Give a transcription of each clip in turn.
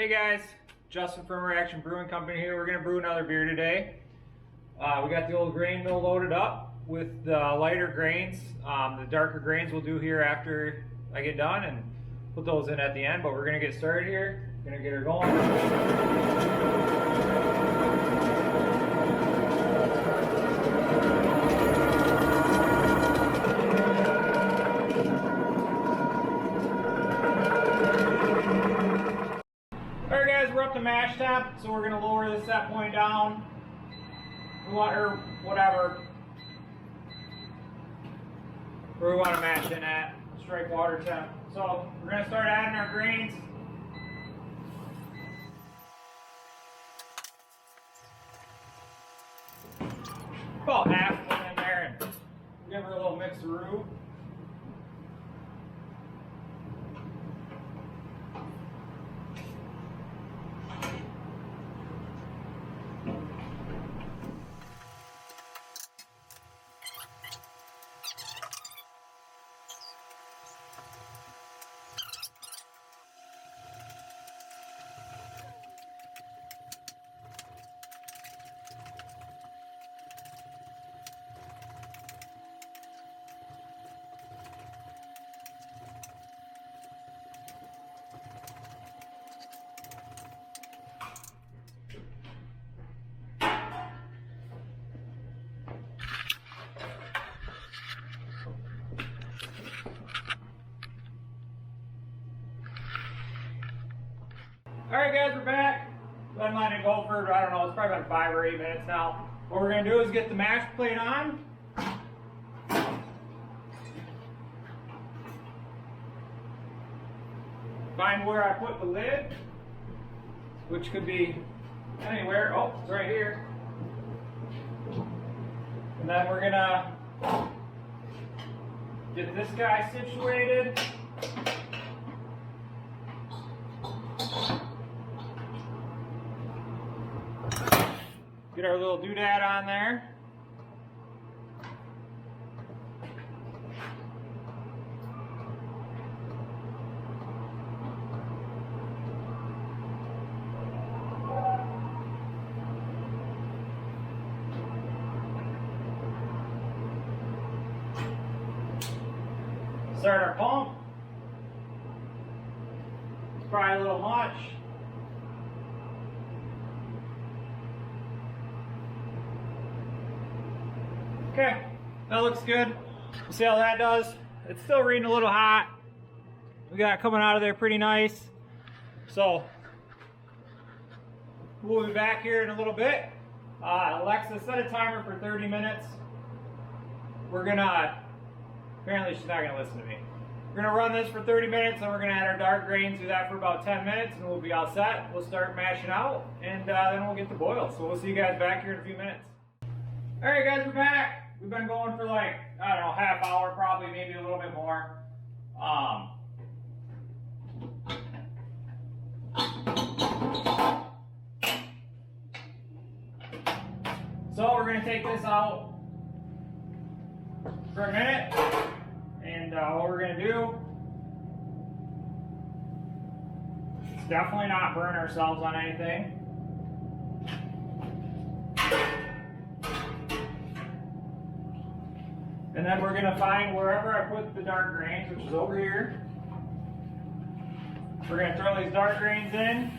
Hey guys, Justin from Reaction Brewing Company here. We're going to brew another beer today. We got the old grain mill loaded up with the lighter grains. The darker grains we'll do here after I get done and put those in at the end, but we're going to get started here. We're going to get her going. Alright guys, we're up to mash temp, so we're going to lower the set point down. We want her, whatever, where we want to mash in at, strike water temp. So we're going to start adding our grains. About half of them in there and give her a little mixeroo. Alright guys, we're back. Been letting it go for, I don't know, it's probably about 5 or 8 minutes now. What we're going to do is get the mash plate on. Find where I put the lid, which could be anywhere. Oh, it's right here. And then we're going to get this guy situated. Get our little doodad on there. Start our pump. It's probably a little much. Okay, that looks good. We'll see how that does. It's still reading a little hot. We got it coming out of there pretty nice. So, we'll be back here in a little bit. Alexa, set a timer for 30 minutes. We're gonna, apparently she's not gonna listen to me. We're gonna run this for 30 minutes and we're gonna add our dark grains, do that for about 10 minutes and we'll be all set. We'll start mashing out and then we'll get to boil. So we'll see you guys back here in a few minutes. Alright guys, we're back. We've been going for like, I don't know, half hour probably, maybe a little bit more. So we're going to take this out for a minute. And what we're going to do is definitely not burn ourselves on anything. And then we're going to find wherever I put the dark grains, which is over here. We're going to throw these dark grains in.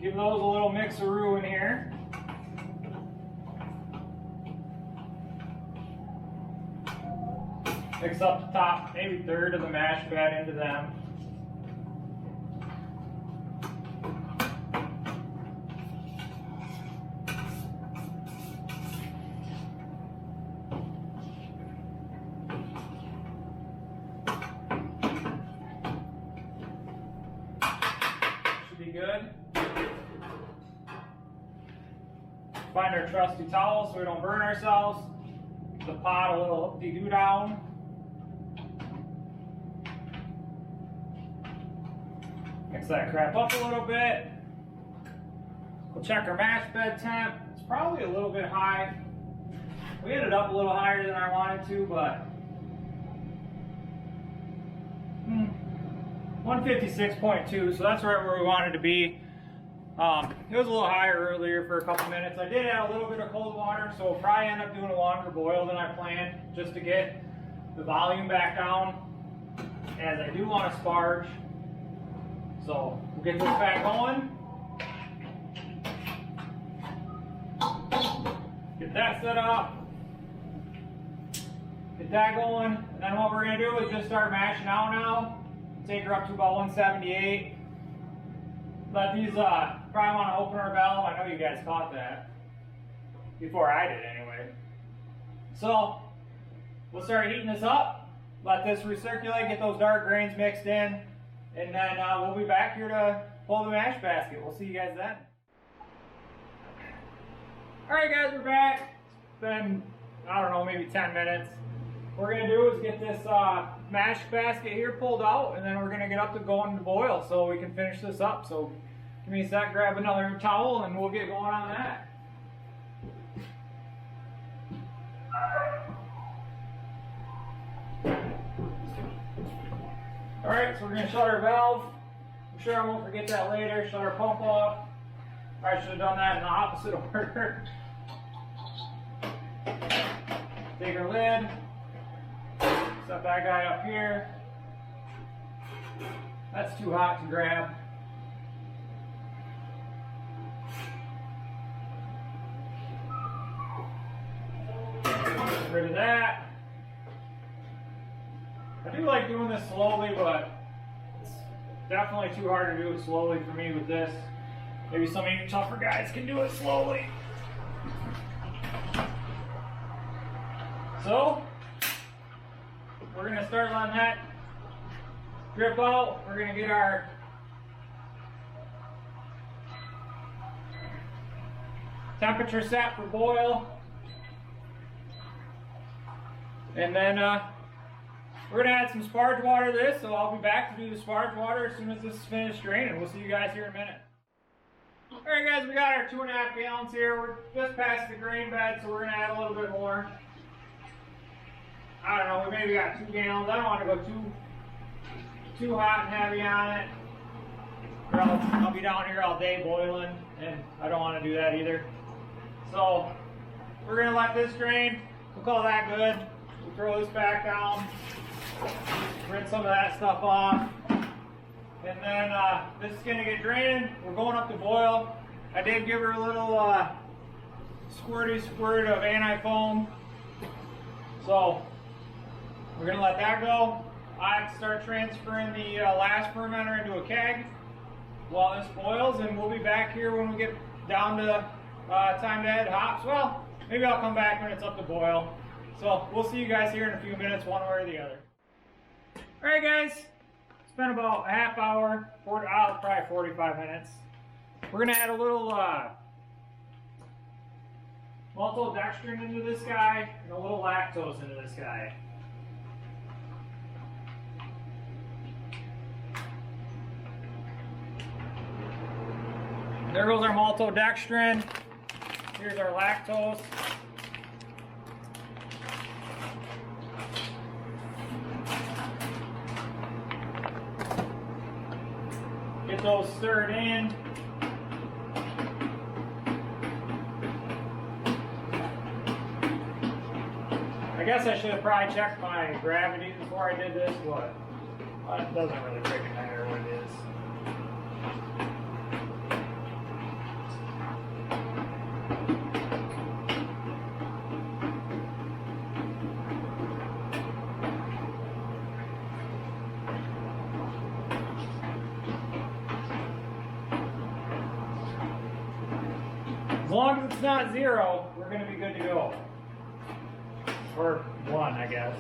Give those a little mixeroo in here. Mix up the top, maybe third of the mash pad into them. Should be good. Find our trusty towel so we don't burn ourselves. The pot a little de-do down. Mix that crap up a little bit. We'll check our mash bed temp. It's probably a little bit high. We ended up a little higher than I wanted to, but 156.2, so that's right where we wanted to be. It was a little higher earlier for a couple minutes. I did add a little bit of cold water, so we'll probably end up doing a longer boil than I planned, just to get the volume back down, as I do want to sparge. So we'll get this back going. Get that set up. Get that going. And then what we're going to do is just start mashing out now. Take her up to about 178. Let these, probably want to open our valve. I know you guys caught that. Before I did anyway. So, we'll start heating this up. Let this recirculate, get those dark grains mixed in. And then we'll be back here to pull the mash basket. We'll see you guys then. Alright guys, we're back. It's been, I don't know, maybe 10 minutes. What we're going to do is get this mash basket here pulled out, and then we're going to get up to going to boil so we can finish this up. So give me a sec, grab another towel, and we'll get going on that. Alright, so we're going to shut our valve. I'm sure I won't forget that later. Shut our pump off. I should have done that in the opposite order. Take our lid. Set that guy up here. That's too hot to grab. Get rid of that. I do like doing this slowly, but it's definitely too hard to do it slowly for me with this. Maybe some of you tougher guys can do it slowly. So, we're going to start letting that drip out. We're going to get our temperature set for boil. And then we're going to add some sparge water to this, so I'll be back to do the sparge water as soon as this is finished draining. We'll see you guys here in a minute. Alright guys, we got our 2.5 gallons here. We're just past the grain bed, so we're going to add a little bit more. I don't know, we maybe got 2 gallons. I don't want to go too hot and heavy on it, or I'll be down here all day boiling, and I don't want to do that either. So we're going to let this drain. We'll call that good. We'll throw this back down, rinse some of that stuff off, and then this is going to get drained. We're going up to boil. I did give her a little squirty squirt of anti-foam, so we're going to let that go. I have to start transferring the last fermenter into a keg while this boils, and we'll be back here when we get down to time to add hops. Well, maybe I'll come back when it's up to boil. So we'll see you guys here in a few minutes, one way or the other. Alright guys, it's been about a half hour, probably 45 minutes. We're going to add a little maltodextrin into this guy and a little lactose into this guy. There goes our maltodextrin. Here's our lactose. Get those stirred in. I guess I should have probably checked my gravity before I did this, but it doesn't really freaking matter what it is. As long as it's not 0, we're going to be good to go. Or 1, I guess.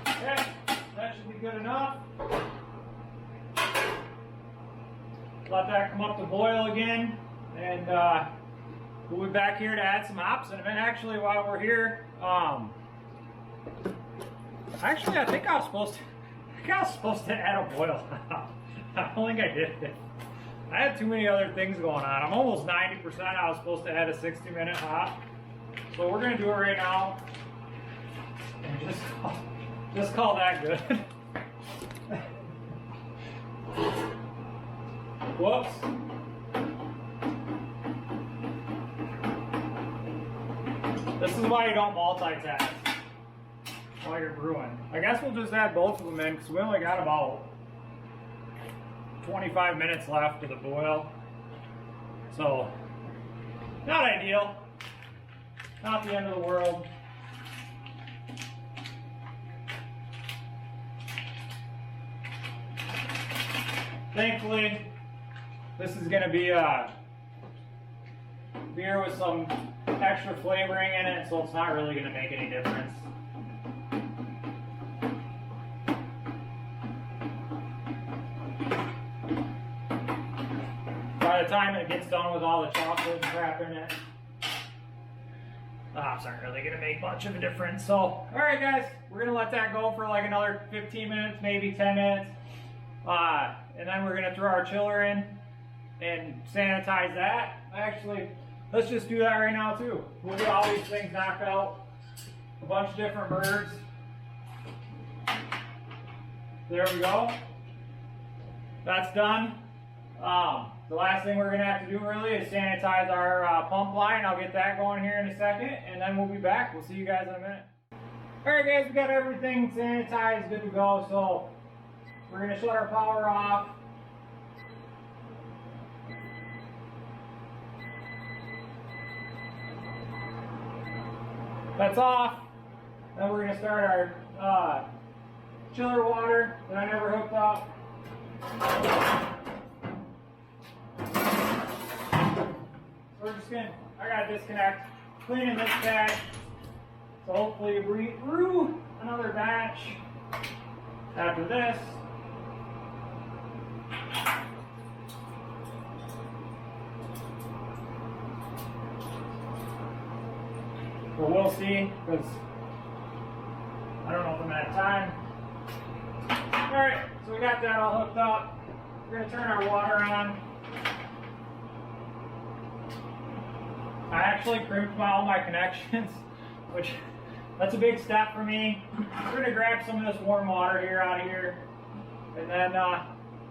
Okay, that should be good enough. Let that come up to boil again, and we'll be back here to add some hops in a minute. Actually, while we're here, actually, I think I was supposed to add a boil. I don't think I did. I had too many other things going on. I'm almost 90%. I was supposed to add a 60-minute hop. So we're gonna do it right now. And just call that good. Whoops. This is why you don't multitask while you're brewing. I guess we'll just add both of them in because we only got about 25 minutes left of the boil. So, not ideal. Not the end of the world. Thankfully, this is going to be a beer with some extra flavoring in it, so it's not really going to make any difference. By the time it gets done with all the chocolate and crap in it, hops aren't really going to make much of a difference. So, alright guys, we're going to let that go for like another 15 minutes, maybe 10 minutes. And then we're going to throw our chiller in and sanitize that. Actually, let's just do that right now too. We'll get all these things knocked out. A bunch of different birds. There we go. That's done. The last thing we're going to have to do really is sanitize our pump line. I'll get that going here in a second, and then we'll be back. We'll see you guys in a minute. Alright guys, we got everything sanitized, good to go. So we're going to shut our power off. That's off. Then we're going to start our chiller water that I never hooked up. We're just going to, I got to disconnect, cleaning this tank. So hopefully we brew another batch after this. But we'll see, because I don't know if I'm at time. Alright, so we got that all hooked up. We're going to turn our water on. I actually crimped all my connections, which that's a big step for me. We're going to grab some of this warm water here out of here. And then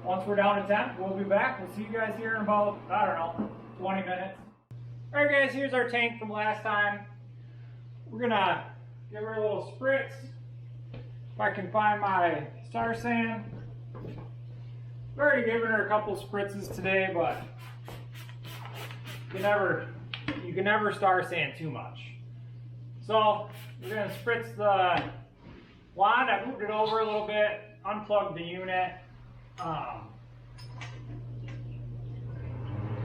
once we're down to temp, we'll be back. We'll see you guys here in about, I don't know, 20 minutes. Alright guys, here's our tank from last time. We're gonna give her a little spritz. If I can find my star sand. I've already given her a couple spritzes today, but you can never star sand too much. So we're gonna spritz the wand. I moved it over a little bit, unplugged the unit.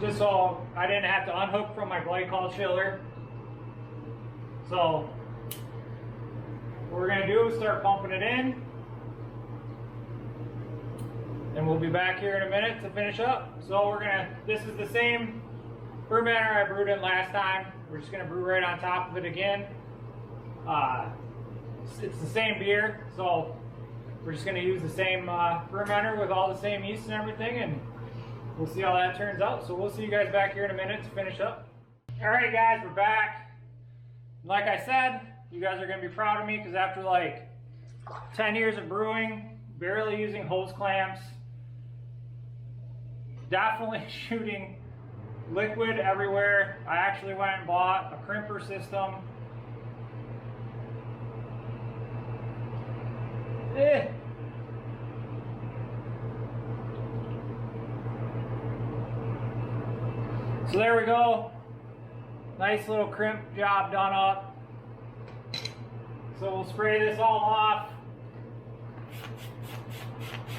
Just so I didn't have to unhook from my glycol chiller. So what we're going to do is start pumping it in, and we'll be back here in a minute to finish up. So this is the same fermenter I brewed in last time. We're just going to brew right on top of it again. It's the same beer, so we're just going to use the same fermenter with all the same yeast and everything, and we'll see how that turns out. So we'll see you guys back here in a minute to finish up. Alright guys, we're back. Like I said, you guys are going to be proud of me because after like 10 years of brewing, barely using hose clamps, definitely shooting liquid everywhere, I actually went and bought a crimper system. So there we go. Nice little crimp job done up. So we'll spray this all off.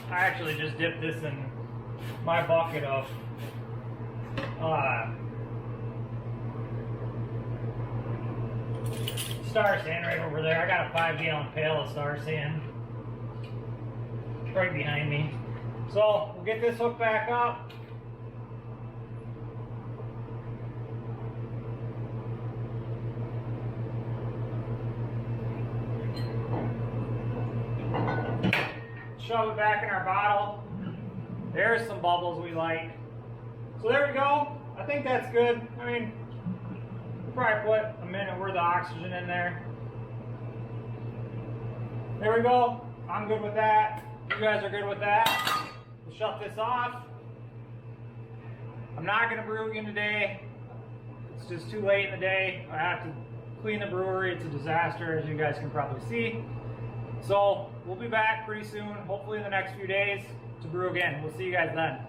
I actually just dipped this in my bucket of star sand right over there. I got a 5-gallon pail of star sand right behind me. So we'll get this hooked back up. shove it back in our bottle. There's some bubbles we like. So there we go. I think that's good. I mean, we'll probably put a minute worth of oxygen in there. There we go. I'm good with that. You guys are good with that. We'll shut this off. I'm not going to brew again today. It's just too late in the day. I have to clean the brewery. It's a disaster, as you guys can probably see. So we'll be back pretty soon, hopefully in the next few days, to brew again. We'll see you guys then.